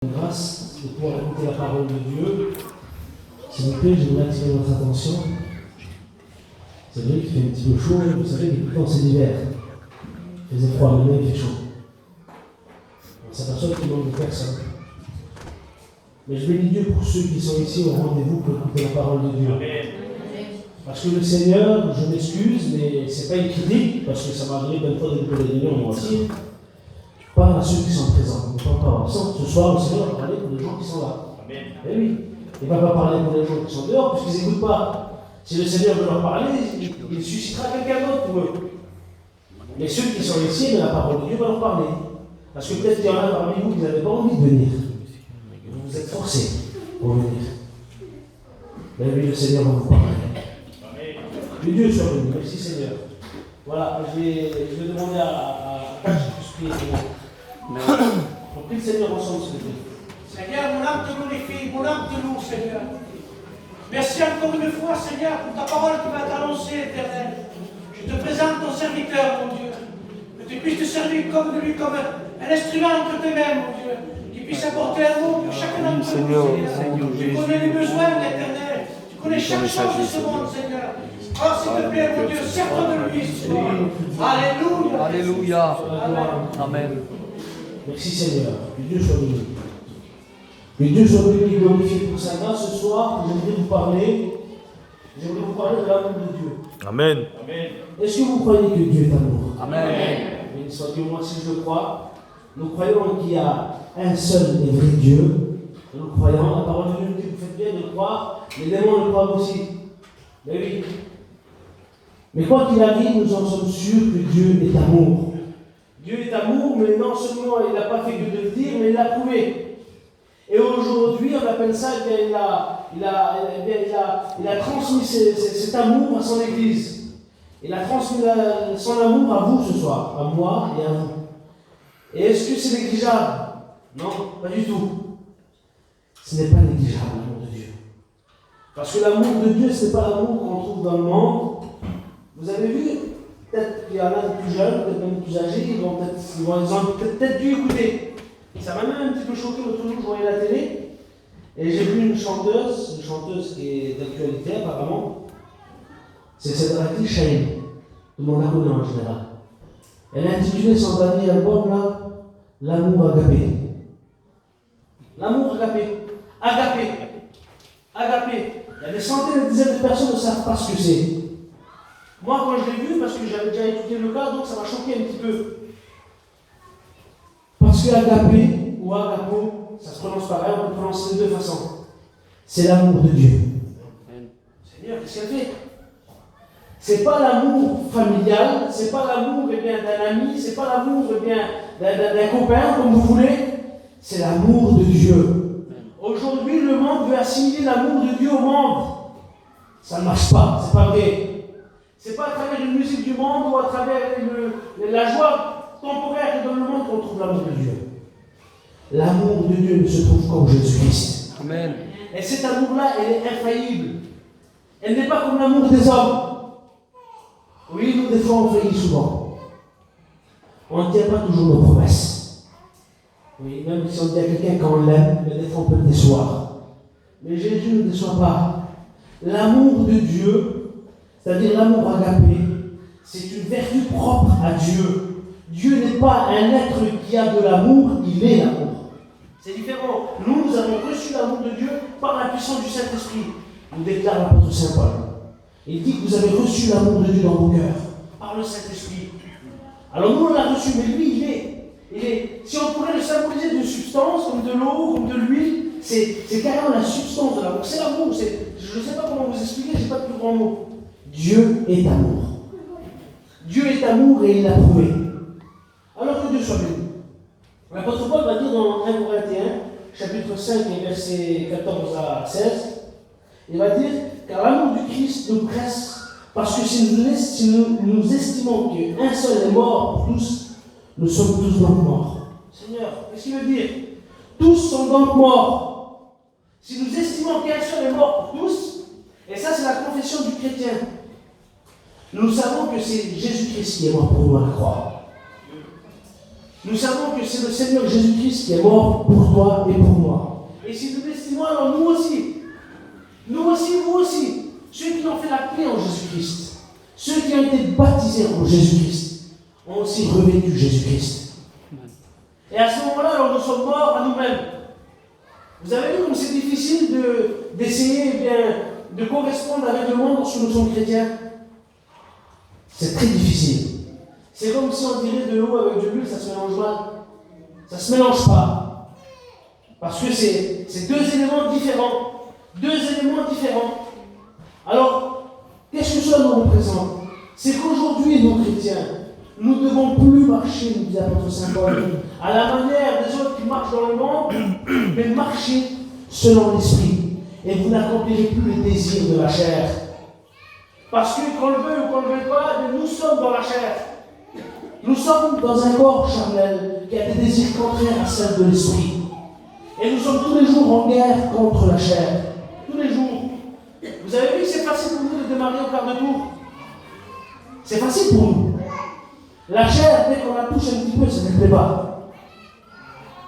Grâce de pouvoir écouter la parole de Dieu. S'il vous plaît, j'aimerais attirer votre attention. C'est vrai qu'il fait un petit peu chaud, vous savez, depuis quand c'est l'hiver. Il faisait froid, maintenant il fait chaud. On s'aperçoit qu'il manque de personne. Mais je bénis Dieu pour ceux qui sont ici au rendez-vous pour écouter la parole de Dieu. Parce que le Seigneur, je m'excuse, mais ce n'est pas une critique, parce que ça m'a arrivé plein de fois de les réunions, moi aussi. Parle à ceux qui sont présents. Ne parle pas absents. Ce soir, le Seigneur va parler pour les gens qui sont là. Amen. Eh oui. Il ne va pas parler pour les gens qui sont dehors, puisqu'ils n'écoutent pas. Si le Seigneur veut leur parler, il suscitera quelqu'un d'autre pour eux. Mais ceux qui sont ici, la parole de Dieu va leur parler. Parce que peut-être qu'il y en a parmi vous qui n'avez pas envie de venir. Vous êtes forcés pour venir. Mais oui, le Seigneur va vous parler. Que Dieu soit béni. Merci Seigneur. Voilà, je vais demander à Cache de se prier. On prie le Seigneur ensemble, s'il vous plaît. Seigneur, mon âme te glorifie, mon âme te loue, Seigneur. Merci encore une fois, Seigneur, pour ta parole qui va t'annoncer, éternel. Je te présente ton serviteur, mon Dieu. Que tu puisses te servir comme de lui, comme un instrument entre tes mains, mon Dieu. Qui puisse apporter un mot pour chacun d'entre nous, Seigneur. Tu connais les besoins, l'éternel. Tu connais chaque chose de ce monde, Seigneur. Oh, s'il te plaît, mon Dieu, sers-toi de lui ce soir. Alléluia. Alléluia. Amen. Merci Seigneur. Que Dieu soit béni. Que Dieu soit béni et glorifié pour sa grâce ce soir. J'aimerais vous parler de l'amour de Dieu. Amen. Est-ce que vous croyez que Dieu est amour? Amen. Mais soit Dieu, moi si je le crois. Nous croyons qu'il y a un seul et vrai Dieu. Nous croyons, la parole de Dieu nous dit que vous faites bien de le croire. Les démons le croient aussi. Mais oui. Mais quoi qu'il arrive, nous en sommes sûrs que Dieu est amour. Dieu est amour, mais non seulement il n'a pas fait que de le dire, mais il l'a prouvé. Et aujourd'hui, on appelle ça, il a transmis cet amour à son Église. Il a transmis son amour à vous ce soir, à moi et à vous. Et est-ce que c'est négligeable? Non, pas du tout. Ce n'est pas négligeable, l'amour de Dieu. Parce que l'amour de Dieu, ce n'est pas l'amour qu'on trouve dans le monde. Vous avez vu, peut-être qu'il y en a de plus jeunes, peut-être même plus âgés, ils ont peut-être dû écouter. Ça m'a même un petit peu choqué l'autre jour, je voyais la télé, et j'ai vu une chanteuse qui est d'actualité apparemment, c'est Cédrati Chaim. Tout le monde la connaît en général. Elle a intitulé son dernier album là, L'amour agapé. L'amour agapé. Agapé. Agapé. Il y a des centaines et des dizaines de personnes qui ne savent pas ce que c'est. Moi, quand je l'ai vu, parce que j'avais déjà étudié le cas, donc ça m'a choqué un petit peu. Parce que agapé ou agapo, ça se prononce pareil, on peut prononcer de deux façons. C'est l'amour de Dieu. Seigneur, qu'est-ce qu'elle fait? C'est pas l'amour familial, c'est pas l'amour d'un ami, c'est pas l'amour d'un copain, comme vous voulez. C'est l'amour de Dieu. Aujourd'hui, le monde veut assimiler l'amour de Dieu au monde. Ça ne marche pas, c'est pas vrai. C'est pas à travers une musique du monde ou à travers la joie temporaire dans le monde qu'on trouve l'amour de Dieu. L'amour de Dieu ne se trouve qu'en Jésus-Christ. Amen. Et cet amour-là, elle est infaillible. Elle n'est pas comme l'amour des hommes. Oui, nous, des fois, on faillit souvent. On ne tient pas toujours nos promesses. Oui, même si on dit à quelqu'un qu'on l'aime, mais des fois, on peut le décevoir. Mais Jésus ne déçoit pas. L'amour de Dieu, c'est-à-dire l'amour agapé, c'est une vertu propre à Dieu. Dieu n'est pas un être qui a de l'amour, il est l'amour. C'est différent. Nous avons reçu l'amour de Dieu par la puissance du Saint-Esprit, nous déclare l'apôtre Saint Paul. Il dit que vous avez reçu l'amour de Dieu dans vos cœurs, par le Saint-Esprit. Alors nous on l'a reçu, mais lui il est. Si on pourrait le symboliser de substance, comme de l'eau, comme de l'huile, c'est carrément la substance de l'amour. C'est l'amour. Je ne sais pas comment vous expliquer, je n'ai pas de plus grand mot. Dieu est amour. Dieu est amour et il l'a prouvé. Alors que Dieu soit béni. L'apôtre Paul va dire dans 1 Corinthiens, chapitre 5, versets 14 à 16, il va dire, car l'amour du Christ nous presse, parce que si nous estimons qu'un seul est mort pour tous, nous sommes tous donc morts. Seigneur, qu'est-ce qu'il veut dire? Tous sont donc morts. Si nous estimons qu'un seul est mort pour tous, et ça c'est la confession du chrétien, nous savons que c'est Jésus-Christ qui est mort pour nous à la croix. Nous savons que c'est le Seigneur Jésus-Christ qui est mort pour toi et pour moi. Et si nous l'estimons, alors nous aussi, vous aussi, ceux qui ont fait la paix en Jésus-Christ, ceux qui ont été baptisés en Jésus-Christ, ont aussi revêtu Jésus-Christ. Et à ce moment-là, alors nous sommes morts à nous-mêmes. Vous avez vu comme c'est difficile d'essayer de correspondre avec le monde lorsque nous sommes chrétiens? C'est très difficile. C'est comme si on dirait de l'eau avec de l'huile, ça se mélange mal. Ça ne se mélange pas. Parce que c'est deux éléments différents. Alors, qu'est-ce que cela nous représente? C'est qu'aujourd'hui, nous chrétiens, nous ne devons plus marcher, nous dit l'apôtre Saint Paul, à la manière des autres qui marchent dans le monde, mais marcher selon l'esprit. Et vous n'accomplirez plus les désirs de la chair. Parce que qu'on le veuille ou qu'on ne le veuille pas, nous sommes dans la chair. Nous sommes dans un corps charnel qui a des désirs contraires à celle de l'esprit. Et nous sommes tous les jours en guerre contre la chair. Tous les jours. Vous avez vu que c'est facile pour nous de démarrer au quart de tour? C'est facile pour nous. La chair, dès qu'on la touche un petit peu, ça ne plaît pas.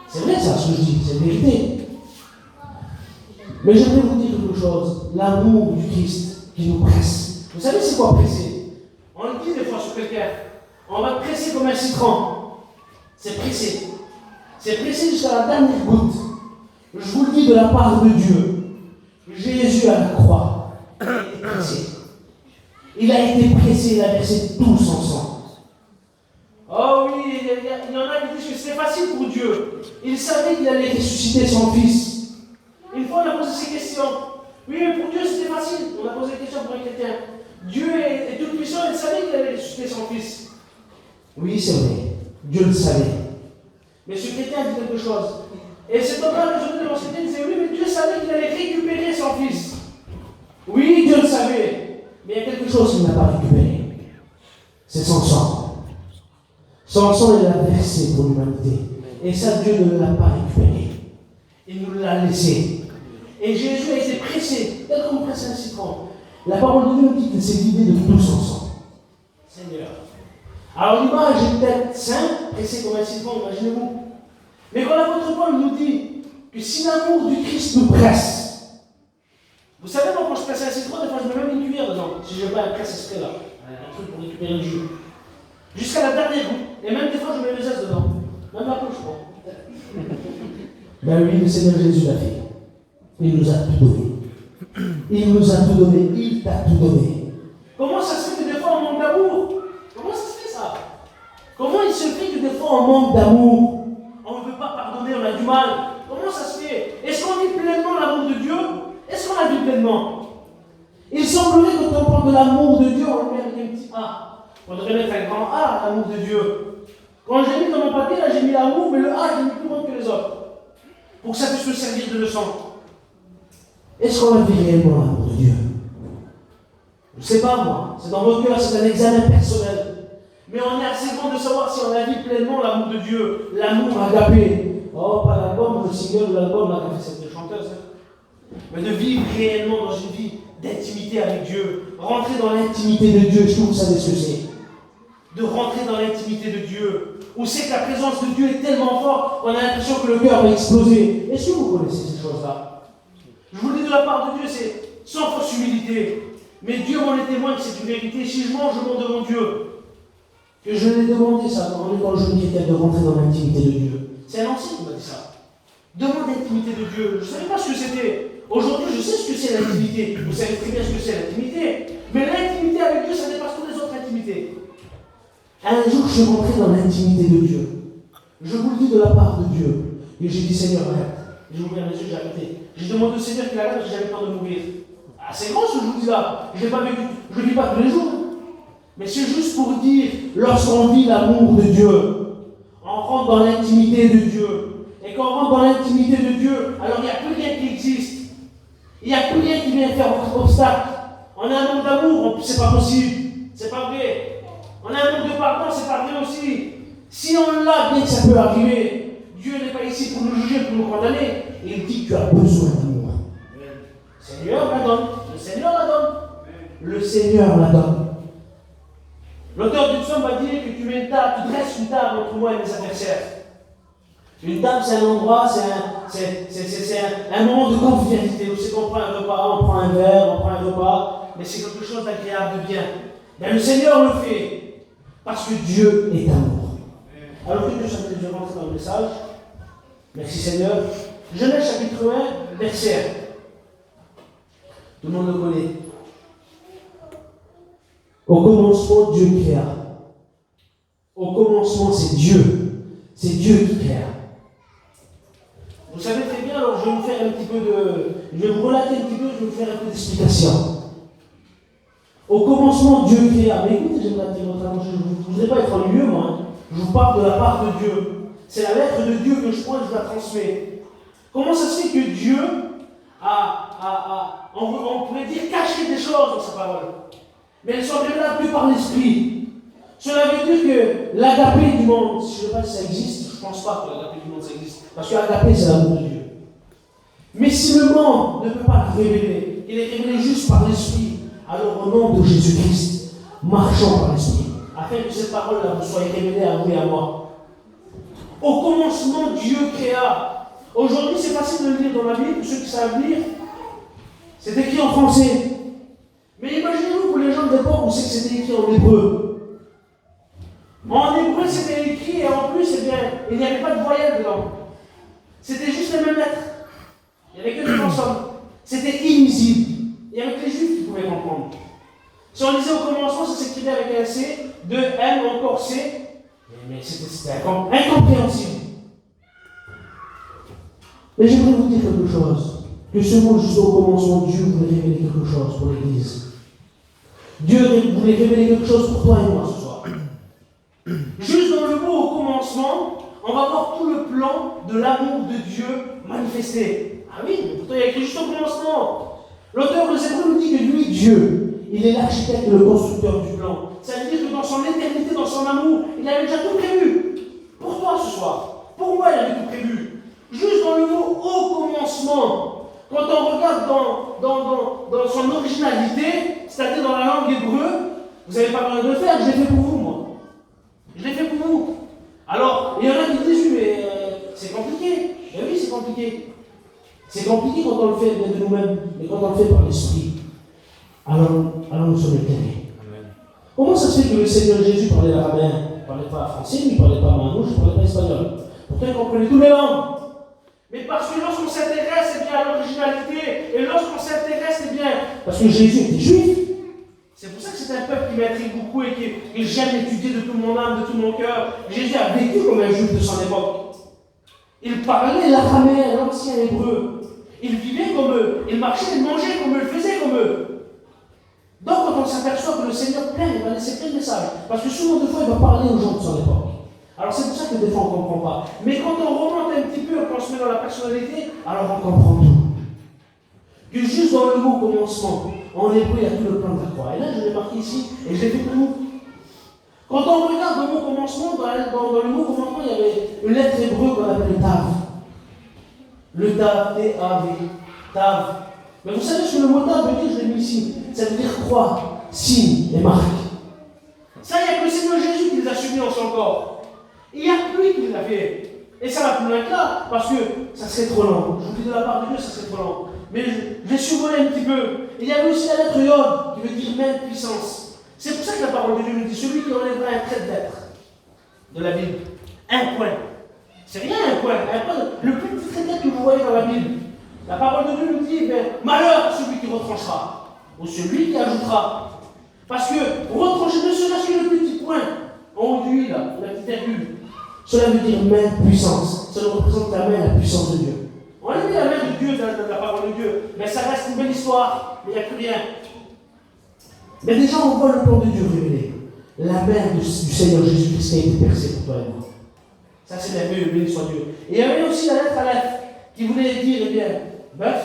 C'est vrai ça, ce que je dis, c'est la vérité. Mais j'aimerais vous dire quelque chose. L'amour du Christ qui nous presse. Vous savez c'est quoi presser? On le dit des fois sur quelqu'un. On va presser comme un citron. C'est pressé. C'est pressé jusqu'à la dernière goutte. Je vous le dis de la part de Dieu. Jésus à la croix, il a été pressé. Il a été pressé, il a versé tout son sang. Oh oui, il y en a qui disent que c'était facile pour Dieu. Il savait qu'il allait ressusciter son fils. Une fois, on a posé ces questions. Oui, mais pour Dieu, c'était facile. On a posé des questions pour un chrétien. Dieu est tout puissant, il savait qu'il allait ressusciter son fils. Oui, c'est vrai. Dieu le savait. Mais ce chrétien dit quelque chose. Et cet homme-là, les autres de l'Ancien disait oui, mais Dieu savait qu'il allait récupérer son fils. Oui, Dieu le savait. Mais il y a quelque chose qu'il n'a pas récupéré. C'est son sang. Son sang, il l'a versé pour l'humanité. Et ça, Dieu ne l'a pas récupéré. Il nous l'a laissé. Et Jésus a été pressé, tel qu'on presse un citron. La parole de Dieu nous dit qu'il s'est vidé de tout son sang. Seigneur. Alors l'image est peut-être simple, pressé comme un citron, imaginez-vous. Mais quand l'apôtre Paul nous dit que si l'amour du Christ nous presse, vous savez, moi quand je presse un citron, des fois je mets même une cuillère dedans, si je veux pas un presse esprit là, un truc pour récupérer le jus. Jusqu'à la dernière goutte. Et même des fois je mets le zeste dedans. Même la poche, je crois. Ben oui, le Seigneur Jésus l'a fait. Il nous a tout donné. Il nous a tout donné. Il t'a tout donné. Comment ça se fait que des fois on manque d'amour? Comment ça se fait ça? Comment il se fait que des fois on manque d'amour? On ne veut pas pardonner, on a du mal. Comment ça se fait? Est-ce qu'on vit pleinement l'amour de Dieu? Est-ce qu'on la vit pleinement? Il semblerait que quand on parle de l'amour de Dieu, on le met avec un petit A. On devrait mettre un grand A, l'amour de Dieu. Quand j'ai mis dans mon papier, là j'ai mis l'amour, mais le A, j'ai mis plus grand que les autres. Pour que ça puisse me servir de leçon. Est-ce qu'on a vu réellement l'amour de Dieu? Je ne sais pas moi, c'est dans votre cœur, c'est un examen personnel. Mais on est assez bon de savoir si on a vu pleinement l'amour de Dieu, l'amour agapé. Oh, pas l'album, le single, l'album, là, qu'a fait cette chanteuse. Mais de vivre réellement dans une vie d'intimité avec Dieu. Rentrer dans l'intimité de Dieu, est-ce que vous savez ce que c'est? De rentrer dans l'intimité de Dieu. Où c'est que la présence de Dieu est tellement forte, on a l'impression que le cœur va exploser. Est-ce que vous connaissez ces choses-là? Je vous le dis de la part de Dieu, c'est sans fausse humilité. Mais Dieu m'en est témoin que c'est une vérité. Si je mange, je monte devant Dieu. Que je l'ai demandé ça quand on est dans le jeune chrétien de rentrer dans l'intimité de Dieu. C'est un ancien qui m'a dit ça. Demande l'intimité de Dieu. Je ne savais pas ce que c'était. Aujourd'hui, je sais ce que c'est l'intimité. Vous savez très bien ce que c'est l'intimité. Mais l'intimité avec Dieu, ça dépasse toutes les autres intimités. Un jour, je suis rentré dans l'intimité de Dieu. Je vous le dis de la part de Dieu. Et j'ai dit, Seigneur, arrête. J'ai ouvert les yeux, j'ai arrêté. J'ai demandé au Seigneur qu'il arrête parce que j'avais peur de mourir. Ah, c'est grand ce que je vous dis là. Je ne l'ai pas vécu. Je ne le vis pas tous les jours. Mais c'est juste pour dire, lorsqu'on vit l'amour de Dieu, on rentre dans l'intimité de Dieu. Et quand on rentre dans l'intimité de Dieu, alors il n'y a plus rien qui existe. Il n'y a plus rien qui vient faire obstacle. On a un manque d'amour, c'est pas possible. C'est pas vrai. On a un manque de pardon, c'est pas vrai aussi. Si on l'a, bien que ça peut arriver, Dieu n'est pas ici pour nous juger, pour nous condamner. Il dit que tu as besoin d'amour. Le Seigneur la donne. Le Seigneur la donne. Le Seigneur la donne. L'auteur du psaume va dire que tu mets une table, tu dresses une table entre moi et mes adversaires. Une table, c'est un endroit, c'est un moment de convivialité où c'est qu'on prend un repas, on prend un verre, on prend un repas, mais c'est quelque chose d'agréable, de bien. Mais le Seigneur le fait parce que Dieu est amour. Alors que Dieu s'appelle, je rentre dans le message. Merci Seigneur. Genèse chapitre 1, verset 1. Tout le monde le connaît. Au commencement, Dieu créa. Au commencement, c'est Dieu. C'est Dieu qui créa. Vous savez très bien, alors je vais vous faire un petit peu de. Je vais vous relater un petit peu, je vais vous faire un peu d'explication. Au commencement, Dieu créa. Mais écoutez, j'aimerais dire votre amour, je ne voudrais pas être ennuyeux, moi. Hein. Je vous parle de la part de Dieu. C'est la lettre de Dieu que je prends et je la transmets. Comment ça se fait que Dieu on pourrait dire, caché des choses dans sa parole, mais elles sont révélables que par l'Esprit. Cela veut dire que l'agapé du monde, je ne sais pas si ça existe, je ne pense pas que l'agapé du monde ça existe, parce que l'agapé c'est l'amour de Dieu. Mais si le monde ne peut pas le révéler, il est révélé juste par l'Esprit, alors au nom de Jésus-Christ, marchons par l'Esprit, afin que cette parole-là vous soit révélée à vous et à moi. Au commencement, Dieu créa. Aujourd'hui, c'est facile de le lire dans la Bible, pour ceux qui savent lire. C'est écrit en français. Mais imaginez-vous pour les gens de l'époque où c'est que c'était écrit en hébreu. En hébreu, c'était écrit et en plus, eh bien, il n'y avait pas de voyelles dedans. C'était juste les mêmes lettres. Il n'y avait que des consonnes. C'était illisible. Il n'y avait que les juifs qui pouvaient comprendre. Si on lisait au commencement, ça s'écrivait avec un C, deux M, encore C. Mais c'était incompréhensible. Mais j'aimerais vous dire quelque chose. Que ce mot, juste au commencement, Dieu voulait révéler quelque chose pour l'Église. Dieu voulait révéler quelque chose pour toi et moi ce soir. Juste dans le mot au commencement, on va voir tout le plan de l'amour de Dieu manifesté. Ah oui, mais pourtant il y a écrit juste au commencement. L'auteur de ces mots nous dit que lui, Dieu, il est l'architecte et le constructeur du plan. Ça veut dire que dans son éternité, dans son amour, il avait déjà tout prévu. Pour toi ce soir. Pour moi, il avait tout prévu. Juste dans le mot au commencement. Quand on regarde dans son originalité, c'est-à-dire dans la langue hébreu, vous n'avez pas besoin de le faire, je l'ai fait pour vous, moi. Je l'ai fait pour vous. Alors, il y en a qui disent, mais c'est compliqué. Mais oui, c'est compliqué. C'est compliqué quand on le fait de nous-mêmes, mais quand on le fait par l'Esprit, alors nous sommes éternels. Comment ça se fait que le Seigneur Jésus parlait araméen? Il ne parlait pas français, il ne parlait pas manouche, il ne parlait pas espagnol. Pourtant, il comprenait toutes les langues. Mais parce que lorsqu'on s'intéresse, eh bien, à l'originalité, et lorsqu'on s'intéresse, eh bien, parce que Jésus était juif, c'est pour ça que c'est un peuple qui m'intrigue beaucoup et que j'aime étudier de tout mon âme, de tout mon cœur. Jésus a vécu comme un juif de son époque. Il parlait l'araméen, l'ancien hébreu. Il vivait comme eux, il marchait, il mangeait comme eux, il faisait comme eux. Donc, quand on s'aperçoit que le Seigneur il va laisser plein de messages, parce que souvent, des fois, il va parler aux gens de son époque. Alors c'est pour ça que des fois on ne comprend pas. Mais quand on remonte un petit peu, quand on se met dans la personnalité, alors on comprend tout. Que juste dans le mot commencement, en hébreu, il y a tout le plan de la croix. Et là, je l'ai marqué ici, et je l'ai fait pour nous. Quand on regarde le mot commencement, dans le mot commencement, il y avait une lettre hébreu qu'on appelle le tav. Le tav, T-A-V, tav. Mais vous savez ce que le mot tav veut dire, je l'ai mis ici. Ça veut dire croix, signe et marque. Ça, il n'y a que le Seigneur Jésus qui les a subis dans son corps. Il n'y a que lui qui l'a fait. Et ça va plus loin que là, parce que ça serait trop long. Je vous dis de la part de Dieu, ça serait trop long. Mais je l'ai survolé un petit peu. Et il y avait aussi la lettre Yod, qui veut dire même puissance. C'est pour ça que la parole de Dieu nous dit, celui qui enlèvera un trait de lettre de la Bible, un point. C'est rien un point. Le plus petit trait de lettre que vous voyez dans la Bible. La parole de Dieu nous dit, malheur à celui qui retranchera, ou celui qui ajoutera. Parce que retrancher ne serait-ce que le petit point, en haut du i, là, la petite virgule. Cela veut dire main, puissance. Cela représente la main, la puissance de Dieu. On a mis la main de Dieu dans la parole de Dieu, mais ça reste une belle histoire, mais il n'y a plus rien. Mais déjà, on voit le plan de Dieu révélé. La main du Seigneur Jésus-Christ qui a été percée pour toi et moi. Ça, c'est merveilleux, béni soit Dieu. Et il y avait aussi la lettre à lettre qui voulait dire, eh bien, bœuf,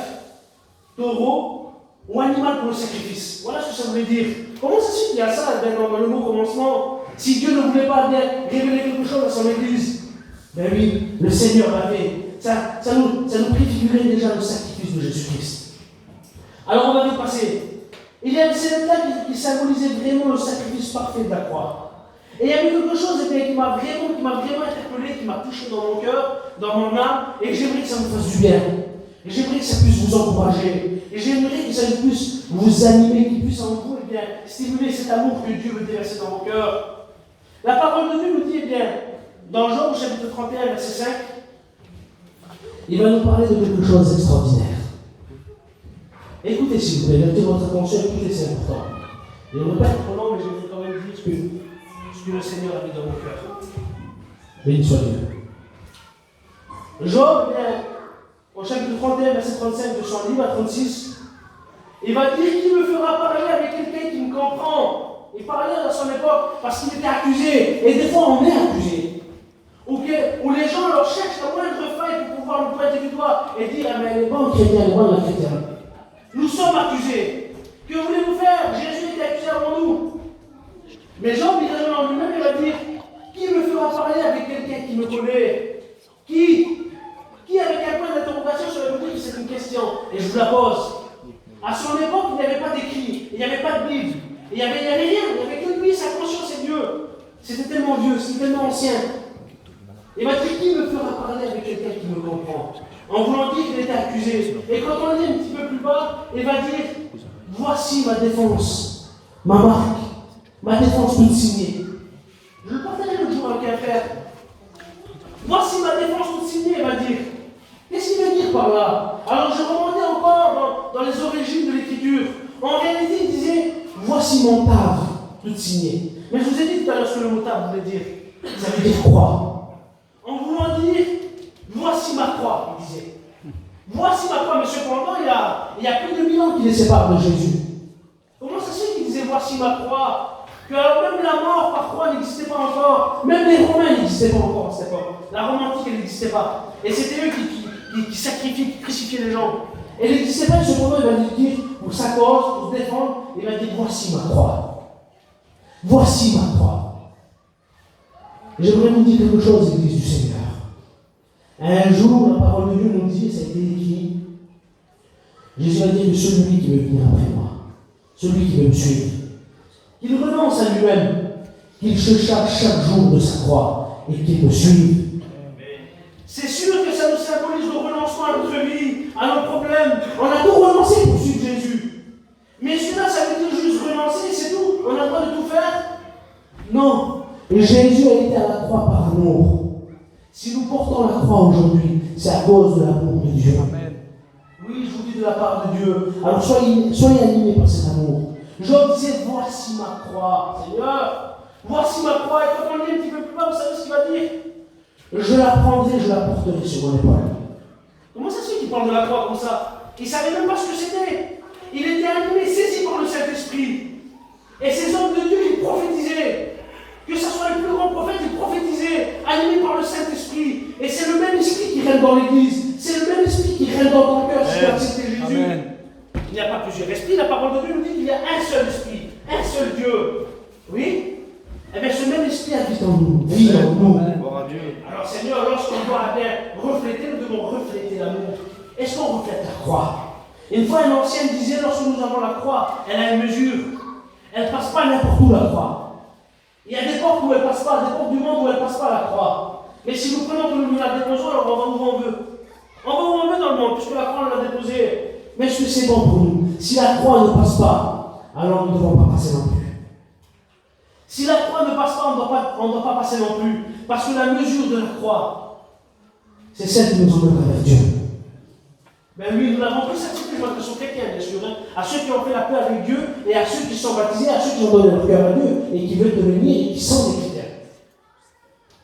taureau ou animal pour le sacrifice. Voilà ce que ça voulait dire. Comment ça se fait qu'il y a ça dans le mot commencement? Si Dieu ne voulait pas bien révéler quelque chose à son Église, ben oui, le Seigneur l'a fait. Ça nous préfigurait déjà le sacrifice de Jésus-Christ. Alors on va vite passer. Il y avait cette lettre qui symbolisait vraiment le sacrifice parfait de la croix. Et il y avait quelque chose qui m'a vraiment interpellé, qui m'a touché dans mon cœur, dans mon âme, et j'aimerais que ça me fasse du bien. Et j'aimerais que ça puisse vous encourager. Et j'aimerais que ça puisse vous animer, qu'il puisse en vous stimuler cet amour que Dieu veut déverser dans vos cœurs. La parole de Dieu nous dit, dans Job chapitre 31, verset 5, il va nous parler de quelque chose d'extraordinaire. Écoutez s'il vous plaît, mettez votre attention, écoutez, c'est important. Je ne veux pas être trop long, mais je vais quand même dire ce que le Seigneur a mis dans mon cœur. Béni soit Dieu. Job, au chapitre 31, verset 35 de son livre, à 36, il va dire qui me fera parler avec quelqu'un qui me comprend. Il parlait à son époque parce qu'il était accusé. Et des fois, on est accusé. Où les gens leur cherchent la moindre faille pour pouvoir nous pointer du doigt et dire ah, mais elle est bonne chrétienne, elle est bonne la chrétienne. Nous sommes accusés. Que voulez-vous faire? Jésus était accusé avant nous. Mais Jean, il raisonne en lui-même, il va dire qui me fera parler avec quelqu'un qui me connaît? Qui avec un point d'interrogation sur le dire que c'est une question? Et je vous la pose. À son époque, il n'y avait pas d'écrit, il n'y avait pas de Bible, il n'y avait rien, il n'y avait que lui, sa conscience et Dieu. C'était tellement vieux, c'était tellement ancien. Il va dire qui me fera parler avec quelqu'un qui me comprend? En voulant dire qu'il était accusé. Et quand on est un petit peu plus bas, il va dire voici ma défense, ma marque, ma défense toute signée. Je le partageais l'autre jour avec un frère. Voici ma défense toute signée, il va dire. Qu'est-ce qu'il veut dire par là? Alors je remontais encore dans les origines de l'écriture. En réalité, il disait voici mon tave toute signée. Mais je vous ai dit tout à l'heure ce que le mot tave voulait dire. Ça veut dire croix. En voulant dire voici ma croix, il disait. Voici ma croix, mais cependant, il y a plus de 1000 ans qui les séparent de Jésus. Comment ça se fait qu'il disait voici ma croix? Que alors même la mort par croix n'existait pas encore. Même les Romains n'existaient pas encore à cette époque. La Rome antique, elle n'existait pas. Et c'était eux qui sacrifiaient, qui crucifiaient les gens. Elle n'existait pas, cependant, il va dire pour sa cause, pour se défendre, il va dire voici ma croix. Voici ma croix. J'aimerais vous dire quelque chose, Église du Seigneur. Un jour, la parole de Dieu nous dit, ça a été écrit, Jésus a dit que celui qui veut venir après moi, celui qui veut me suivre, qu'il renonce à lui-même, qu'il se charge chaque jour de sa croix et qu'il me suive. C'est sûr que ça nous symbolise le renoncement à notre vie, à nos problèmes. On a tout renoncé pour suivre Jésus. Mais est-ce que là, ça veut dire juste renoncer, c'est tout? On a le droit de tout faire? Non. Et Jésus a été à la croix par amour. Si nous portons la croix aujourd'hui, c'est à cause de l'amour de Dieu. Amen. Oui, je vous dis de la part de Dieu. Alors soyez animés par cet amour. Job disait, voici ma croix, Seigneur. Voici ma croix. Et quand on lit un petit peu plus bas, vous savez ce qu'il va dire? Je la prendrai, je la porterai sur mon épaule. Comment ça se fait qu'il parle de la croix comme ça? Il ne savait même pas ce que c'était. Il était animé, saisi par le Saint-Esprit. Et ces hommes de Dieu, ils prophétisaient. Que ce soit les plus grands prophètes, ils prophétisaient, animés par le Saint-Esprit. Et c'est le même esprit qui règne dans l'Église. C'est le même esprit qui règne dans ton cœur si tu as accepté Jésus. Amen. Il n'y a pas plusieurs esprits. La parole de Dieu nous dit qu'il y a un seul esprit, un seul Dieu. Oui? Eh bien, ce même esprit habite en nous, vit en nous. Alors, Seigneur, lorsqu'on doit refléter, nous devons refléter l'amour. Est-ce qu'on reflète la croix? Une fois, un ancien disait, lorsque nous avons la croix, elle a une mesure. Elle ne passe pas n'importe où, la croix. Il y a des portes où elle ne passe pas, des portes du monde où elle ne passe pas, la croix. Mais si nous prenons que nous la déposons, alors on va où on veut. On va où on veut dans le monde, puisque la croix, on l'a déposée. Mais est-ce que c'est bon pour nous? Si la croix ne passe pas, alors nous ne devons pas passer non plus. Si la croix ne passe pas, on ne doit pas passer non plus. Parce que la mesure de la croix, c'est celle qui nous emmène vers Dieu. Ben oui, nous l'avons pris certifié, parce que sont chrétiens, bien sûr. À ceux qui ont fait la paix avec Dieu, et à ceux qui sont baptisés, à ceux qui ont donné leur cœur à Dieu, et qui veulent devenir, et qui sont des chrétiens.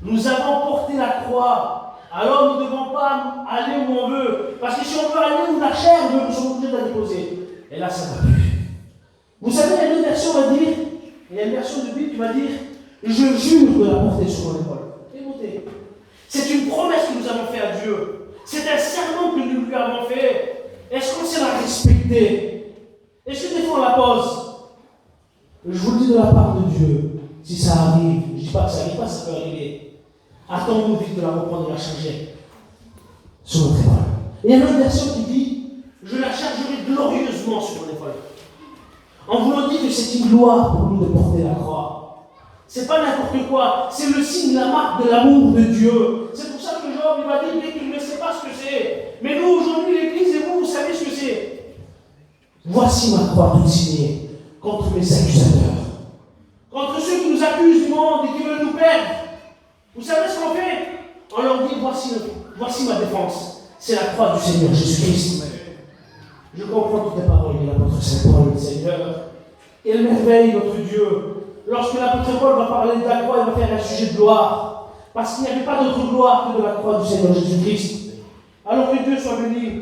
Nous avons porté la croix. Alors nous ne devons pas aller où on veut. Parce que si on veut aller où la chair veut, nous sommes obligés de la déposer. Et là, ça ne va plus. Vous savez, il y a une version va dire, il y a une version de Bible qui va dire, je jure de la porter sur mon épaule. Écoutez, c'est une promesse que nous avons faite à Dieu. C'est un serment que nous lui avons fait. Est-ce qu'on sait la respecter? Est-ce que des fois on la pose? Je vous le dis de la part de Dieu, si ça arrive, je ne dis pas que ça n'arrive pas, ça peut arriver. Attendons vite de la reprendre et de la charger sur notre épaule. Et il y a une autre version qui dit, je la chargerai glorieusement sur mon épaule. On vous l'a dit que c'est une gloire pour nous de porter la croix. C'est pas n'importe quoi, c'est le signe, la marque de l'amour de Dieu. C'est pour ça que Job il m'a dit bien qu'il ne sait pas ce que c'est. Mais nous aujourd'hui, l'Église et vous, vous savez ce que c'est. Voici ma croix toute signée contre mes accusateurs, contre ceux qui nous accusent du monde et qui veulent nous perdre. Vous savez ce qu'on fait? On leur dit voici ma défense. C'est la croix du Seigneur Jésus-Christ. Je comprends toutes les paroles de l'apôtre Saint Paul, Seigneur. Quelle merveille, notre Dieu. Lorsque l'apôtre Paul va parler de la croix, il va faire un sujet de gloire. Parce qu'il n'y avait pas d'autre gloire que de la croix du Seigneur Jésus-Christ. Alors que Dieu soit béni.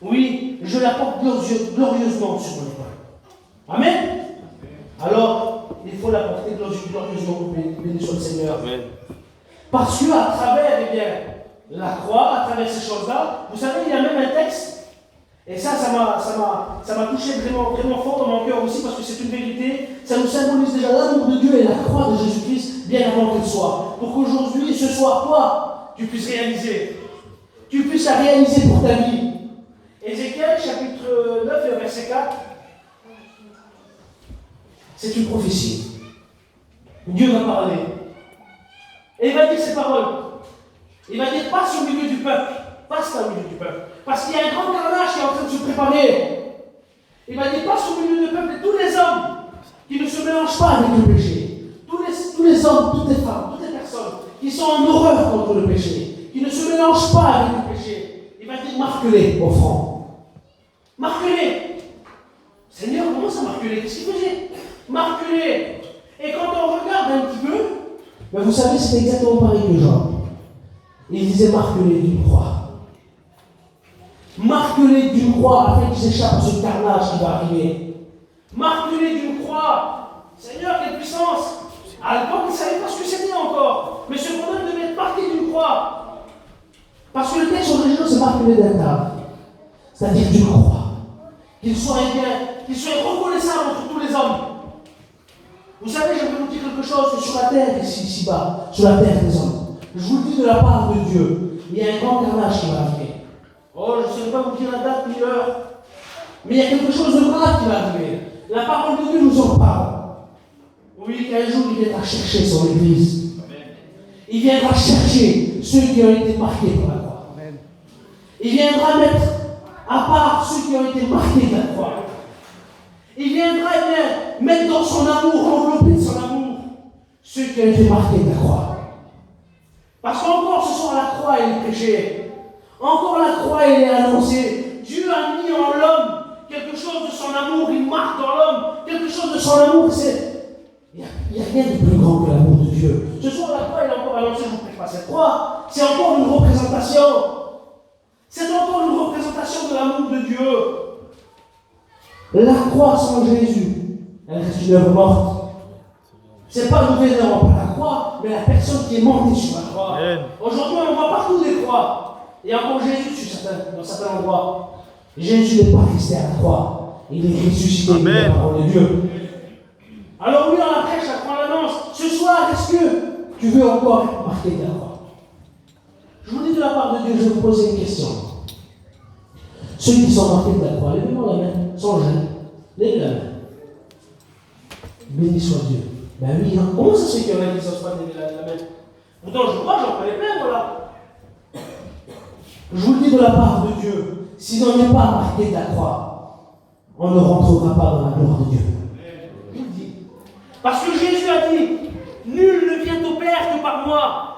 Oui, je la porte glorieusement sur mon épaule. Amen. Alors, il faut la porter glorieusement. Béni soit le Seigneur. Amen. Parce qu'à travers, la croix, à travers ces choses-là, vous savez, il y a même un texte. Et ça m'a touché vraiment, vraiment fort dans mon cœur aussi, parce que c'est une vérité. Ça nous symbolise déjà l'amour de Dieu et la croix de Jésus-Christ, bien avant qu'elle soit. Pour qu'aujourd'hui, ce soir, toi, tu puisses réaliser. Tu puisses la réaliser pour ta vie. Ézéchiel, chapitre 9, verset 4. C'est une prophétie. Dieu va parler. Et il va dire ces paroles. Il va dire, passe au milieu du peuple. Passe au milieu du peuple. Parce qu'il y a un grand carnage qui est en train de se préparer. Il va dire, passe au milieu du peuple et tous les hommes qui ne se mélangent pas avec le péché. Tous les hommes, toutes les femmes, toutes les personnes qui sont en horreur contre le péché, qui ne se mélangent pas avec le péché. Il va dire, marque-les au front. Marque-les. Seigneur, comment ça marque-les? Qu'est-ce qu'il faisait? Marque-les. Et quand on regarde un petit peu, ben vous savez, c'est exactement pareil que Jean. Il disait, marque-les d'une croix. Marque-les d'une croix afin qu'ils échappent à ce carnage qui va arriver. Marque-les d'une croix. Seigneur, quelle puissance! À l'époque, ils ne savaient pas ce que c'était encore. Mais cependant, ils devaient être marqués d'une croix. Parce que le texte original, c'est marque-les d'un table. C'est-à-dire d'une croix. Qu'ils soient reconnaissables entre tous les hommes. Vous savez, je vais vous dire quelque chose, que sur la terre, ici-bas, sur la terre des hommes, je vous le dis de la part de Dieu, il y a un grand carnage qui va arriver. Oh, je ne saurais pas vous dire la date ni l'heure, mais il y a quelque chose de grave qui va arriver. La parole de Dieu nous en parle. Oui, qu'un jour il viendra chercher son Église. Il viendra chercher ceux qui ont été marqués par la croix. Il viendra mettre à part ceux qui ont été marqués de la croix. Il viendra mettre dans son amour, envelopper de son amour, ceux qui ont été marqués de la croix. Parce qu'encore ce soir, la croix, elle est prêchée. Encore la croix, elle est annoncée. Dieu a mis en l'homme quelque chose de son amour. Il marque dans l'homme quelque chose de son amour. Il n'y a rien de plus grand que l'amour de Dieu. Ce soir, la croix, elle est encore annoncée. Je ne vous prêche pas cette croix. C'est encore une représentation. C'est encore une représentation de l'amour de Dieu. La croix sans Jésus, elle reste une œuvre morte. Ce n'est pas nous vénérons par la croix, mais la personne qui est montée sur la croix. Aujourd'hui, on voit partout des croix. Il y a encore Jésus dans certains endroits. Jésus n'est pas resté à la croix. Il est ressuscité par la parole de Dieu. Alors oui, on la prêche, la croix l'annonce. Ce soir, est-ce que tu veux encore être marqué de la croix? Je vous dis de la part de Dieu, je vais vous poser une question. Ceux qui sont marqués de la croix, levez-moi la main, sans gêne. Levez la main. Béni soit Dieu. Ben oui, hein. Comment ça se fait qu'il y en a qui ne savent pas lever la main? Pourtant, je crois, j'en connais plein, voilà. Je vous le dis de la part de Dieu, si l'on n'est pas marqué de la croix, on ne rentrera pas dans la gloire de Dieu. Je vous le dis. Parce que Jésus a dit, nul ne vient au Père que par moi.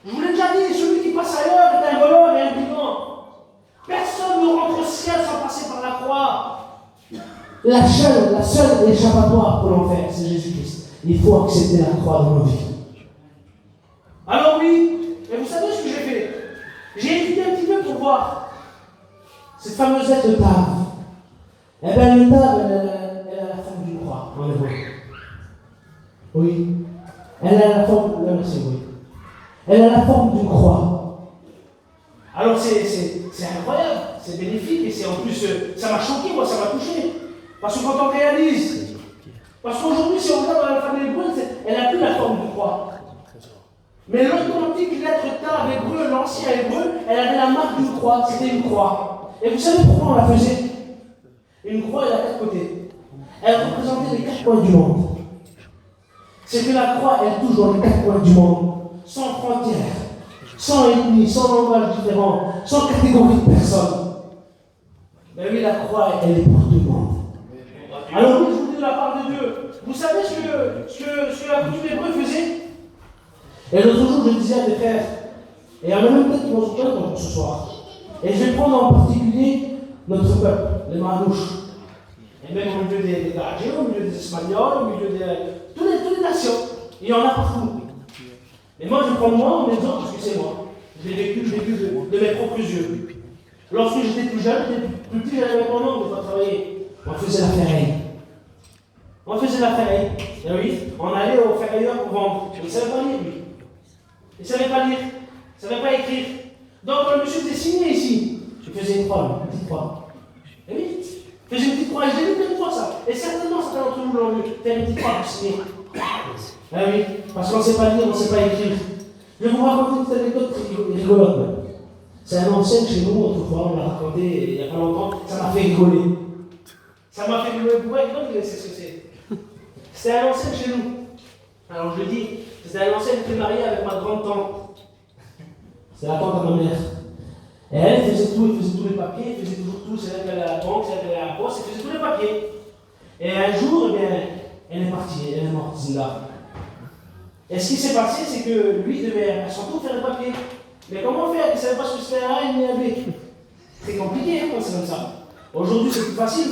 Je vous l'ai déjà dit, celui qui passe ailleurs est un voleur et un brigand. Personne ne rentre au ciel sans passer par la croix. La seule échappatoire pour l'enfer, c'est Jésus-Christ. Il faut accepter la croix dans nos vies. Alors oui, et vous savez ce que j'ai fait? J'ai étudié un petit peu pour voir cette fameuse lettre de Tav. Eh bien, le Tav, elle a la forme d'une croix, en hébreu. Oui. Elle a la forme, merci, oui. Elle a la forme d'une croix. Alors c'est incroyable, c'est bénéfique et c'est en plus, ça m'a choqué, moi, ça m'a touché. Parce que quand on réalise, parce qu'aujourd'hui, si on regarde dans l'alphabet hébreu, elle n'a plus la forme d'une croix. Mais l'authentique lettre Tav hébreu, l'ancien hébreu, elle avait la marque d'une croix, c'était une croix. Et vous savez pourquoi on la faisait? Une croix, elle a 4 côtés. Elle représentait les 4 coins du monde. C'est que la croix, elle touche dans les 4 coins du monde, sans frontières, sans ethnie, sans langage différent, sans catégorie de personnes. Mais oui, la croix, elle est pour tout le monde. Alors oui, je vous dis de la part de Dieu. Vous savez ce que la coutume hébreu faisait? Et l'autre jour, je disais à des frères, et il y en a même peut-être qui vont se plaindre ce soir. Et je vais prendre en particulier notre peuple, les Manouches. Et même au milieu des Gagés, au milieu des Espagnols, au milieu de toutes les nations. Il y en a partout. Mais moi, je prends moi en exemple parce que c'est moi. Je l'ai vécu de mes propres yeux. Lorsque j'étais plus jeune, plus petit, j'avais mon nom de pas travailler. On faisait la ferraille. Et oui, on allait au ferrailleur pour vendre. Il ne savait pas lire, lui. Il ne savait pas lire. Il ne savait pas écrire. Donc, le monsieur était signé ici. Je faisais une petite croix. Et oui, je faisais une petite croix. Et je l'ai vu plein de fois ça. Et certainement, certains d'entre nous l'ont vu. Faire une petite croix pour signer. Ah oui, parce qu'on ne sait pas lire, on ne sait pas écrire. Je vais vous raconter une petite anecdote rigolote. C'est un ancien chez nous, autrefois, on l'a raconté il n'y a pas longtemps. Ça m'a fait rigoler. Vous pouvez rigoler, c'est ce que c'est. C'était un ancien chez nous. Alors je le dis, c'était un ancien qui était marié avec ma grande-tante. C'était la tante de ma mère. Et elle faisait tout, elle faisait tous les papiers, elle faisait toujours tout, c'est elle qui allait à la banque, c'est elle qui allait à la poste, elle faisait tous les papiers. Et un jour, eh bien, elle est partie, elle est morte, Zinda. Et ce qui s'est passé, c'est que lui devait à son tour faire les papiers. Mais comment faire? Il ne savait pas ce que c'était un A ni un B. C'est compliqué quand c'est comme ça. Aujourd'hui, c'est plus facile.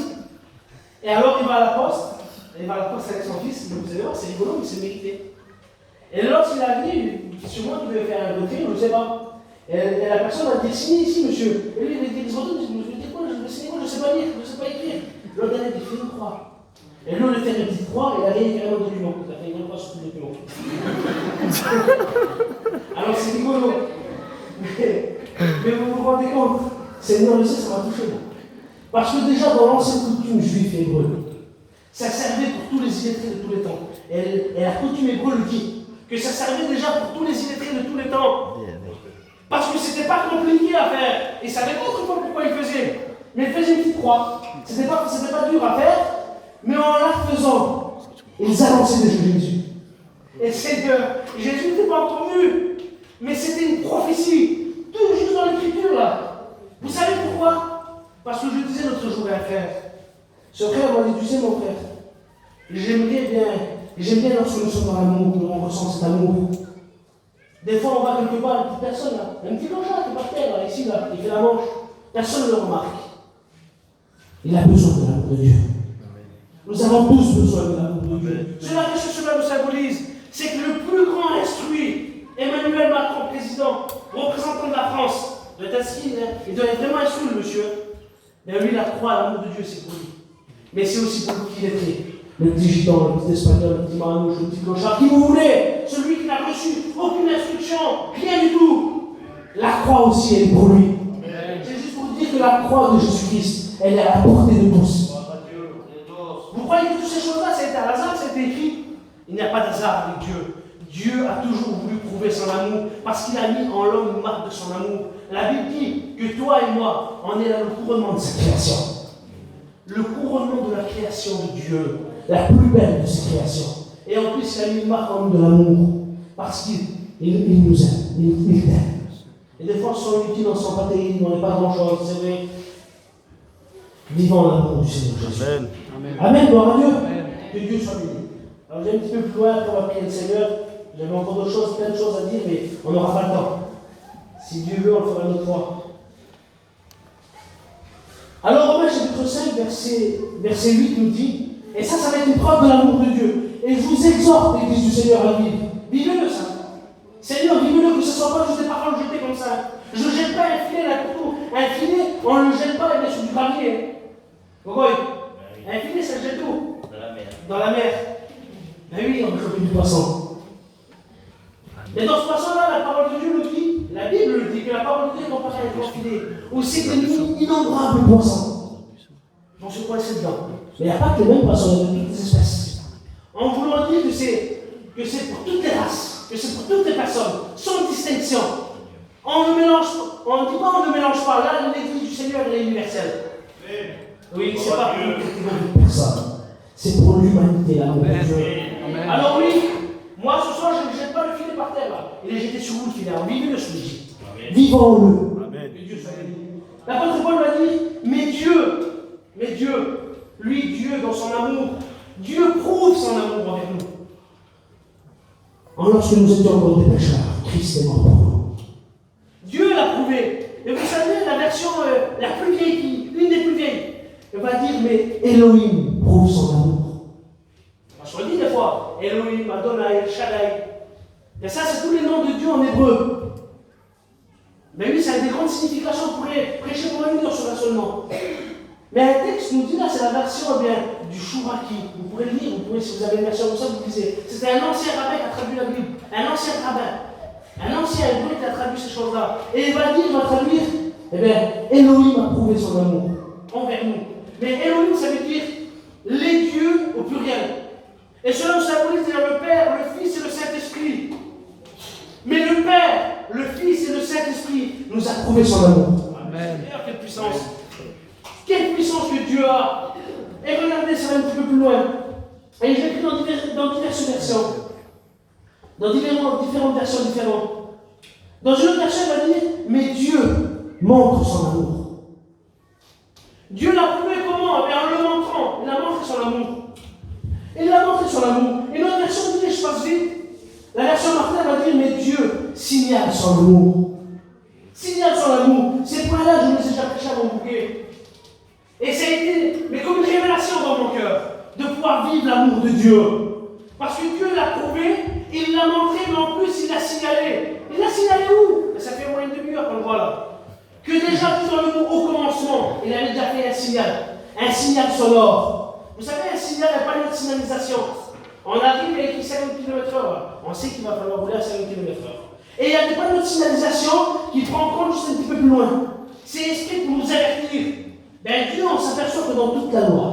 Et alors, il va à la poste avec son fils, vous allez voir, c'est rigolo, mais c'est mérité. Et lorsqu'il a dit, sûrement qu'il devait faire un retrait, je ne sais pas. Et la personne a dit, signez ici, monsieur. Et lui, il a dit, je me dis quoi, je vais signer quoi, je ne sais pas lire, je ne sais pas écrire. L'autre, il a dit, fais une croix. Et lui, on a fait une petite croix, et il a rien écrit un autre document. Il a fait une croix sur tout le document. Alors, c'est rigolo. Mais vous vous rendez compte, Seigneur le sait, ça m'a touché. Parce que déjà, dans l'ancienne coutume juive et hébreu, ça servait pour tous les illettrés de tous les temps. Et la coutume hébreu le dit, que ça servait déjà pour tous les illettrés de tous les temps. Parce que c'était pas compliqué à faire. Ils savaient pas autrefois pourquoi ils faisaient. Mais ils faisaient une petite croix. C'était pas dur à faire, mais en la faisant, ils annonçaient déjà Jésus. Et c'est que Jésus n'était pas encore venu, mais c'était une prophétie, tout juste dans l'écriture là. Vous savez pourquoi? Parce que je disais l'autre jour à un frère, ce frère m'a dit, tu sais mon frère, j'aime bien lorsque nous sommes dans l'amour, on ressent cet amour. Des fois on va quelque part, une petite personne là, un petit clochard qui est par terre là, ici là, il fait la manche, personne ne le remarque. Il a besoin de l'amour de Dieu. Nous avons tous besoin de l'amour de Dieu. Cela nous symbolise, c'est que le plus grand instruit, Emmanuel Macron, président, représentant de la France, doit être inscrit, il doit être vraiment instruit, le monsieur. Mais lui, la croix, l'amour de Dieu, c'est pour lui. Mais c'est aussi pour lui qu'il est fait. Le petit gitan, le petit espagnol, le petit manouche, le petit clochard, qui vous voulez, celui qui n'a reçu aucune instruction, rien du tout. La croix aussi, elle est pour lui. C'est juste pour dire que la croix de Jésus-Christ, elle est à la portée de tous. Vous croyez que toutes ces choses-là, c'est un hasard, c'est écrit? Il n'y a pas d'hasard avec Dieu. Dieu a toujours voulu prouver son amour parce qu'il a mis en l'homme une marque de son amour. La Bible dit que toi et moi, on est là le couronnement de sa création. Le couronnement de la création de Dieu, la plus belle de ses créations. Et en plus, il a mis une marque en nous de l'amour parce qu'il nous aime, il t'aime. Et des fois, on se sent inutile, on ne se sent pas terrible, on n'est pas grand-chose, c'est vrai. Vivons l'amour du Seigneur Jésus. Amen. Amen, gloire à Dieu. Amen. Que Dieu soit béni. Alors, j'ai un petit peu plus loin, après on va prier le Seigneur. J'avais encore d'autres choses, plein de choses à dire, mais on n'aura pas le temps. Si Dieu veut, on le fera une autre fois. Alors, Romains chapitre 5, verset 8 nous dit, et ça va être une preuve de l'amour de Dieu. Et je vous exhorte, l'Église du Seigneur, à vivre. Vivez-le, ça. Seigneur, vivez-le, que ce ne soit pas juste des paroles jetées comme ça. Je ne jette pas un filet là pour tout. Un filet, on ne le jette pas, il est sur du gravier. Vous voyez? Un filet, ça jette où? Dans la mer. Dans la mer. Ben oui, on peut choper du poisson. Mais dans ce poisson-là, la parole de Dieu le dit, la Bible le dit, que la parole de Dieu est comparée à un grand filet, où c'est d'innombrables poissons vont se coincer dedans. Mais il n'y a pas que les mêmes poissons, il y a de toutes les espèces. En voulant dire que c'est pour toutes les races, que c'est pour toutes les personnes, sans distinction. On ne mélange pas, on ne dit pas on ne mélange pas. Là, l'Église du Seigneur est universelle. Oui, c'est pas pour une catégorie de personnes. C'est pour l'humanité, l'amour de Dieu. Amen. Alors oui, moi ce soir, je ne jette pas le filet par terre là. Il est jeté sur vous le filet. Alors vivez-le sous Jésus. Vivons-le. Amen. Que Dieu soit béni. L'apôtre Paul va dire, mais Dieu, lui, Dieu, dans son amour, Dieu prouve son amour envers nous. Lorsque nous étions encore des pécheurs, Christ est mort pour nous. Dieu l'a prouvé. Et vous savez, la version la plus vieille, une des plus vieilles, elle va dire, mais Elohim prouve son amour. Parce qu'on dit des fois, Elohim, Adonai, El Shaddai. Et ça, c'est tous les noms de Dieu en hébreu. Mais oui, ça a des grandes significations. Vous pourrez prêcher pour une heure sur un seul nom. Mais un texte nous dit là, c'est la version du Chouraki. Vous pourrez le lire, vous pouvez, si vous avez une version comme ça, vous lisez. C'était un ancien rabbin qui a traduit la Bible. Un ancien rabbin. Un ancien hébreu qui a traduit ces choses-là. Et il va traduire, eh bien, Elohim a prouvé son amour envers nous. Mais Elohim, ça veut dire les dieux au pluriel. Et cela nous symbolise le Père, le Fils et le Saint-Esprit. Mais le Père, le Fils et le Saint-Esprit nous a prouvé son amour. Amen. Quelle puissance! Quelle puissance que Dieu a! Et regardez, ça va un petit peu plus loin. Et je l'écris dans diverses versions. Dans différentes versions différentes. Dans une autre version, il va dire, mais Dieu montre son amour. Dieu l'a prouvé comment? En le montrant. Il a montré son amour. Il a montré son amour. Et notre version dit, je passe vite. La version Martin va dire, mais Dieu signale son amour. Signale son amour. Ces points-là, je me les ai déjà prêchés à mon bouquet. Et ça a été, mais comme une révélation dans mon cœur, de pouvoir vivre l'amour de Dieu. Parce que Dieu l'a prouvé, il l'a montré, mais en plus il l'a signalé. Il l'a signalé où? Ça fait au moins une demi-heure qu'on le voit là. Que déjà, tout dans le mot au commencement, il avait déjà fait un signal sonore. Vous savez, un signal n'a pas une signalisation. On arrive avec 50 km/h. On sait qu'il va falloir rouler à 50 km/h. Et il y a des panneaux de signalisation qui prennent compte juste un petit peu plus loin. C'est exprès pour nous avertir. Ben Dieu, on s'aperçoit que dans toute la loi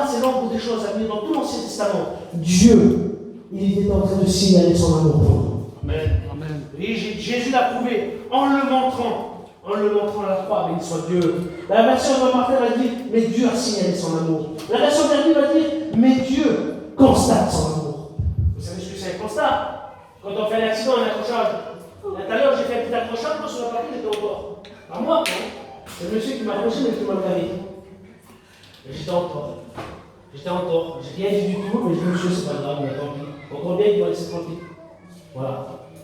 c'est l'ombre des choses à venir dans tout l'Ancien Testament. Dieu, il était en train de signaler son amour pour nous. Amen. Amen. Et Jésus l'a prouvé en le montrant à la croix, béni soit Dieu. La version de Martin va dire, mais Dieu a signalé son amour. La version dernière va dire, mais Dieu constate son amour. Vous savez ce que c'est un constat? Quand on fait un accident, un accrochage. Tout à l'heure, j'ai fait un petit accrochage, moi sur la partie, j'étais au tort. Pas moi, c'est le monsieur qui m'a accroché, mais qui m'a carré. J'étais en tort. J'ai rien dit du tout, mais je me suis dit, c'est pas grave, mais tant pis. Encore bien qu'il m'a laissé tranquille. Voilà.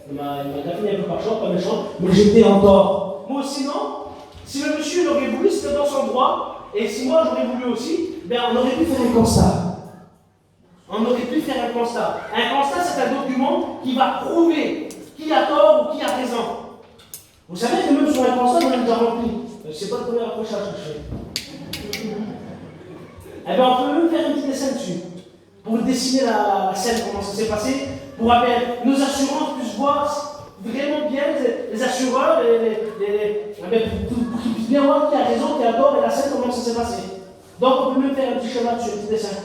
Il m'a tapé un peu par champ, pas méchant, mais j'étais en tort. Moi sinon, si le monsieur l'aurait voulu, c'était dans son droit, et si moi j'aurais voulu aussi, ben on aurait pu faire un constat. Un constat, c'est un document qui va prouver qui a tort ou qui a raison. Vous savez que même sur un constat, on est déjà rempli. C'est pas le premier accrochage que je fais. Eh bien, on peut même faire un petit dessin dessus, pour dessiner la scène, comment ça s'est passé, pour que nos assurances puissent voir vraiment bien les assureurs, pour qu'ils puissent bien voir qui a raison, qui a tort, et la scène, comment ça s'est passé. Donc, on peut même faire un petit schéma dessus, un petit dessin.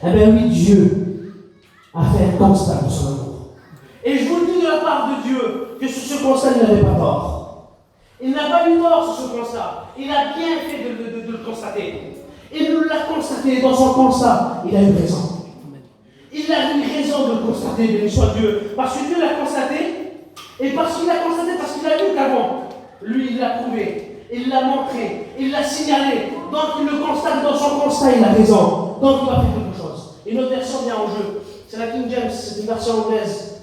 Eh bien oui, Dieu a fait un constat de son amour. Et je vous le dis de la part de Dieu, que sur ce constat, il n'avait pas tort. Il n'a pas eu tort sur ce constat. Il a bien fait de le constater. Il nous l'a constaté dans son constat. Il a eu raison. Il a eu raison de le constater, béni soit Dieu. Parce que Dieu l'a constaté, et parce qu'il l'a constaté, parce qu'il a vu qu'avant, lui, il l'a prouvé, il l'a montré, il l'a signalé. Donc il le constate dans son constat, il a raison. Donc il va faire quelque chose. Une autre version vient en jeu. C'est la King James, c'est une version anglaise.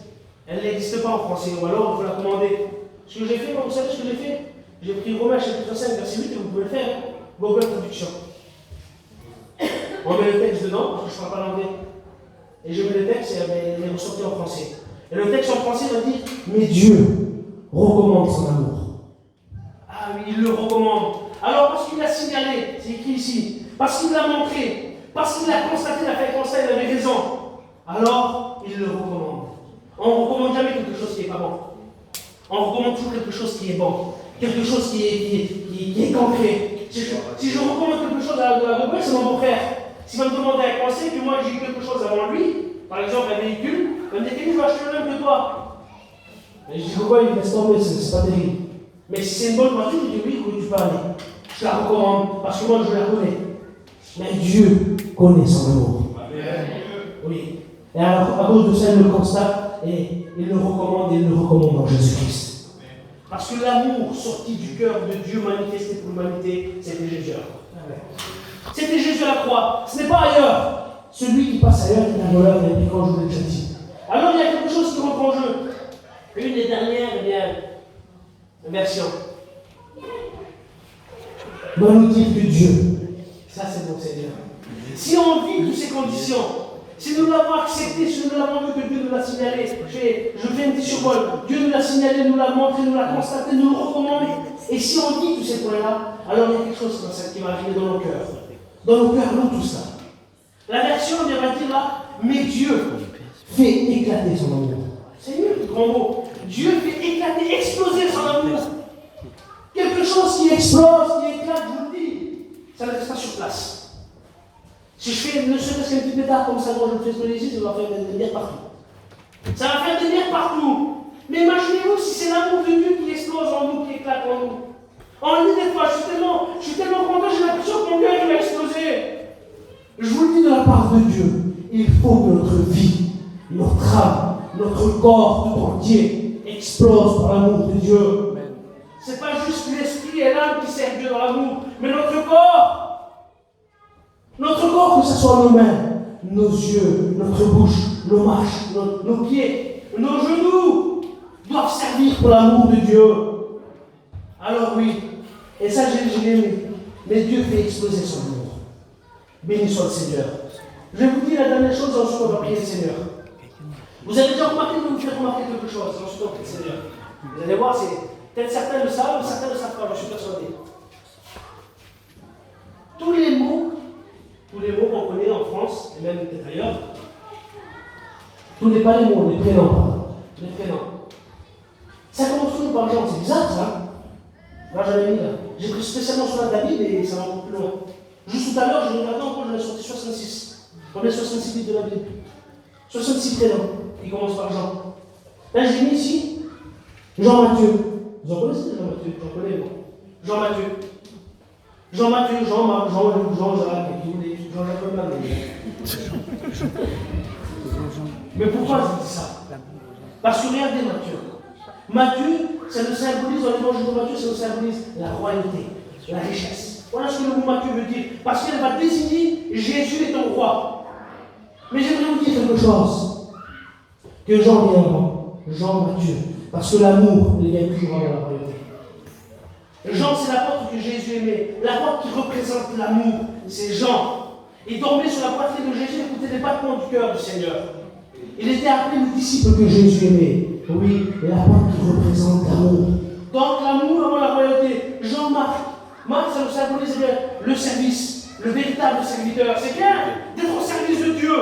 Elle n'existe pas en français, ou alors il faut la commander. Ce que j'ai fait, vous savez ce que j'ai fait? J'ai pris Romains chapitre 5, verset 8, et vous pouvez le faire. Google Traduction. On met le texte dedans, parce que je ne parle pas l'anglais. Et je mets le texte et il est ressorti en français. Et le texte en français va dire, mais Dieu recommande son amour. Ah oui, il le recommande. Alors parce qu'il l'a signalé, c'est écrit ici, parce qu'il l'a montré, parce qu'il l'a constaté, il a fait un constat, il avait raison. Alors, il le recommande. On ne recommande jamais quelque chose qui n'est pas bon. On recommande toujours quelque chose qui est bon. Quelque chose qui est concret. Si je recommande quelque chose à Robert, c'est mon beau-frère. S'il va me demander un conseil, puis moi j'ai quelque chose avant lui, par exemple un véhicule, il va me dire je vais acheter le même que toi. Et je dis pourquoi il laisse tomber, c'est pas terrible. Mais si c'est une bonne voiture, je dis oui, où tu peux aller. Je la recommande, parce que moi je la connais. Mais Dieu connaît son amour. Oui. Et alors, à cause de ça, il le constate et il le recommande et il le recommande en Jésus-Christ. Parce que l'amour sorti du cœur de Dieu manifesté pour l'humanité, c'était Jésus. C'était Jésus à la croix. Ce n'est pas ailleurs. Celui qui passe ailleurs est un voleur et quand je vous l'ai déjà dit. Alors il y a quelque chose qui rentre en jeu. Une des dernières versions doit nous dire que Dieu, ça c'est mon Seigneur. Si on vit toutes ces conditions, si nous l'avons accepté, si nous l'avons vu que Dieu nous l'a signalé, je fais un petit survol, Dieu nous l'a signalé, nous l'a montré, nous l'a constaté, nous le recommande, et si on vit tous ces points-là, alors il y a quelque chose qui va arriver dans nos cœurs. Dans nos cœurs, nous tout ça. La version, on va dire là, mais Dieu fait éclater son amour. C'est mieux, le grand mot. Dieu fait éclater, exploser son amour. Quelque chose qui explose, qui éclate, je vous le dis, ça ne reste pas sur place. Si je fais ne serait-ce qu'un petit pétard comme ça, quand je le fais sur les yeux, ça va faire des bières partout. Ça va faire des bières partout. Mais imaginez-vous si c'est l'amour de Dieu qui explose en nous, qui éclate en nous. On lit des fois, je suis tellement content, j'ai l'impression que mon cœur va exploser. Je vous le dis de la part de Dieu, il faut que notre vie, notre âme, notre corps tout entier explose par l'amour de Dieu. Ce n'est pas juste l'esprit et l'âme qui servent Dieu dans l'amour, mais notre corps. Notre corps, que ce soit nos mains, nos yeux, notre bouche, nos marches, nos pieds, nos genoux, doivent servir pour l'amour de Dieu. Alors oui, et ça j'ai aimé, mais Dieu fait exploser son amour. Béni soit le Seigneur. Je vais vous dire la dernière chose, ensuite on va prier le Seigneur. Vous avez déjà remarqué, vous me faites remarquer quelque chose, ensuite on prie le Seigneur. Vous allez voir, peut-être certains le savent, certains ne le savent pas, je suis persuadé. Tous les mots qu'on connaît en France, et même peut-être ailleurs, pas les mots, les prénoms, pardon. Les prénoms. Ça commence toujours par Jean, c'est bizarre ça. Là j'avais mis là. J'ai pris spécialement sur la Bible et ça va un peu plus loin. Juste tout à l'heure, je regardais encore, j'en ai sorti 66. On est 66 livres de la Bible. 66 prénoms qui commencent par Jean. Là j'ai mis ici Jean-Matthieu. Vous en connaissez Jean-Matthieu? J'en connais moi. Jean-Matthieu. Jean-Matthieu, Jean-Marc, Jean-Luc, Jean-Jacques, et tous les Jean-Jacques. Mais pourquoi je dis ça? Parce que regardez Matthieu. Matthieu, ça nous symbolise, dans l'évangile de Matthieu, ça nous symbolise la royauté, la richesse. Voilà ce que le mot Matthieu veut dire. Parce qu'elle va désigner Jésus est ton roi. Mais j'aimerais vous dire quelque chose. Que Jean vient avant. Jean-Matthieu. Parce que l'amour, il vient toujours avant la royauté. Jean, c'est l'apôtre que Jésus aimait. L'apôtre qui représente l'amour, c'est Jean. Il dormait sur la poitrine de Jésus, écoutait les battements du cœur du Seigneur. Il était appelé le disciple que Jésus aimait. Oui, et l'apôtre qui représente l'amour. Donc l'amour avant la royauté. Jean-Marc. Marc, ça nous symbolise le service, le véritable serviteur. C'est bien d'être au service de Dieu.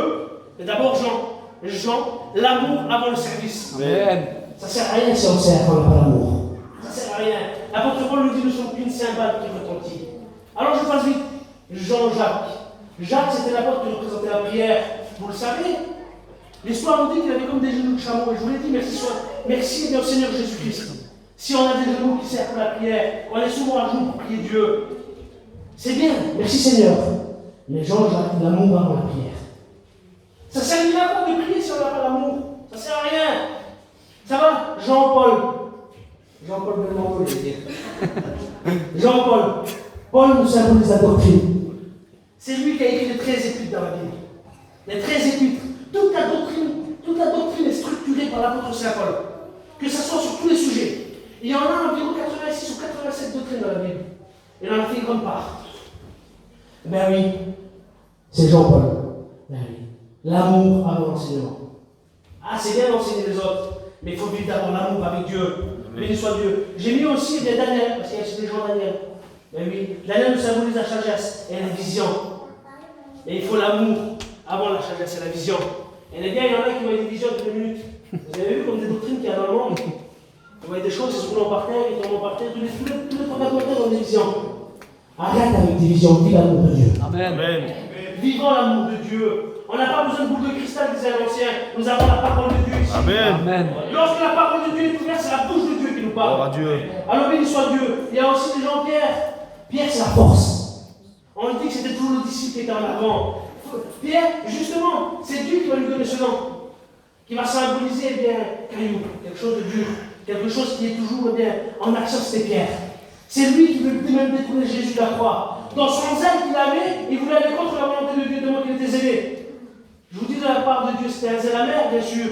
Et d'abord Jean. Jean, l'amour avant le service. Amen. Ça ne sert à rien si on sert quand on n'a pas l'amour. Ça ne sert à rien. L'apôtre Paul nous dit nous ne sommes qu'une cymbale qui retentit. Alors je passe vite. Jean-Jacques. Jacques, c'était l'apôtre qui représentait la prière. Vous le savez. L'histoire nous dit qu'il avait comme des genoux de chameau. Et je vous l'ai dit, merci bien au Seigneur Jésus-Christ. Si on a des genoux qui servent pour la prière, on est souvent à genoux pour prier Dieu. C'est bien, merci Seigneur. Mais Jean-Jacques, l'amour avant la prière. Ça ne servira pas de prier si on n'a pas l'amour. Ça ne sert à rien. Ça va? Jean-Paul. Jean-Paul Belmondo, je veux dire. Jean-Paul. Paul nous symbolise la doctrine. C'est lui qui a écrit les 13 épîtres dans la Bible. Les 13 épîtres. Toute la doctrine est structurée par l'apôtre Saint Paul. Que ce soit sur tous les sujets. Il y en a environ 86 ou 87 doctrines dans la Bible. Il en a fait une grande part. Ben oui, c'est Jean-Paul. Ben oui. L'amour avant l'enseignement. Ah, c'est bien d'enseigner les autres, mais il faut vivre d'abord l'amour avec Dieu. Béni soit Dieu. J'ai mis aussi des Daniel, parce qu'il y a aussi des gens Daniel. Ben oui, Daniel nous symbolise la sagesse et la vision. Et il faut l'amour avant la sagesse et la vision. Et les gars, il y en a qui ont des visions de 2 minutes. Vous avez vu comme des doctrines qu'il y a dans le monde. Vous voyez des choses, ils se roulent par terre, ils tombent par terre, tous les fondateurs ont des visions. Arrête avec des visions, vis l'amour de Dieu. Amen. Amen. Vivons l'amour de Dieu. On n'a pas besoin de boule de cristal, disait l'ancien. Nous avons la parole de Dieu ici. Amen. Amen. Lorsque la parole de Dieu est ouverte, c'est la bouche de Dieu qui nous Gloire à parle. Dieu. Alors béni soit Dieu. Il y a aussi des gens, Pierre. Pierre, c'est la force. On dit que que c'était toujours le disciple qui était en avant. Pierre, justement, c'est Dieu qui va lui donner ce nom, qui va symboliser eh bien, caillou, quelque chose de dur, quelque chose qui est toujours eh bien, en action, c'était Pierre. C'est lui qui veut même détruire Jésus de la croix. Dans son zèle qu'il avait, il voulait aller contre la volonté de Dieu, de moi qu'il était zélé. Je vous dis de la part de Dieu, c'était un zèle amer, bien sûr.